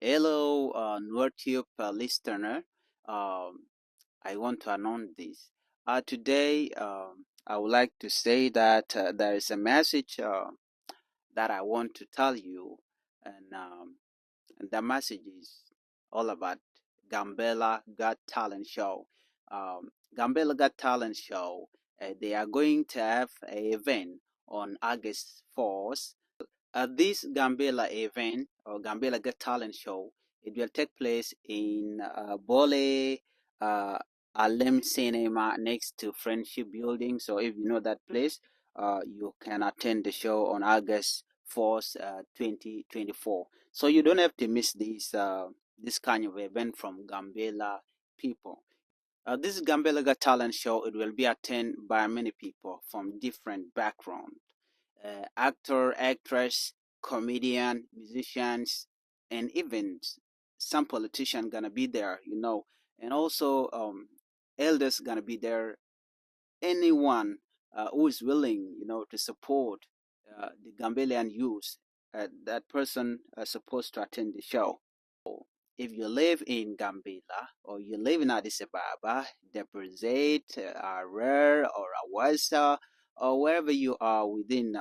Hello, NordTube listener. Um, I want to announce this. Today, I would like to say that there is a message that I want to tell you, and the message is all about Gambella Got Talent Show. Gambella Got Talent Show. They are going to have an event on August 4th. This Gambella event or Gambella Got Talent Show, it will take place in Bole Alem Cinema next to Friendship Building. So if you know that place, you can attend the show on August 4th, 2024. So you don't have to miss this kind of event from Gambella people. This Gambella Got Talent Show, it will be attended by many people from different backgrounds. Actor, actress, comedian, musicians, and even some politician gonna be there, and also elders gonna be there. Anyone who is willing, to support the Gambelian youth, that person supposed to attend the show. If you live in Gambela or you live in Addis Ababa, Deposit, Arer, or Awasa, or wherever you are within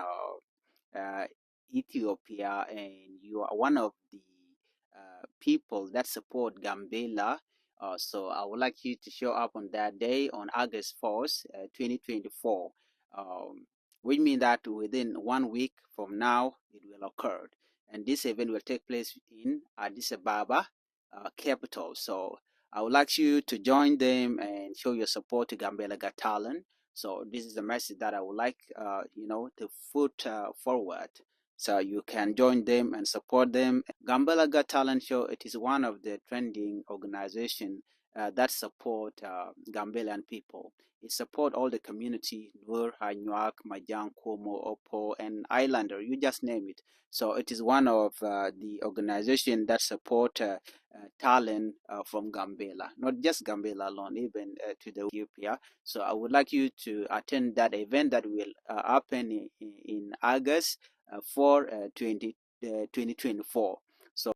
Ethiopia, and you are one of the people that support Gambela. So I would like you to show up on that day on August 4th, 2024, which means that within 1 week from now it will occur. And this event will take place in Addis Ababa, capital. So I would like you to join them and show your support to Gambela Got Talent. So this is the message that I would like, to put forward. So you can join them and support them. Gambela Got Talent Show, it is one of the trending organization that support Gambelan people. It support all the community, Nur, Hanyuak, Majang, Komo, Opo, and Islander, you just name it. So it is one of the organization that support talent from Gambela, not just Gambela alone, even to the Ethiopia. So I would like you to attend that event that will happen in August for 2024.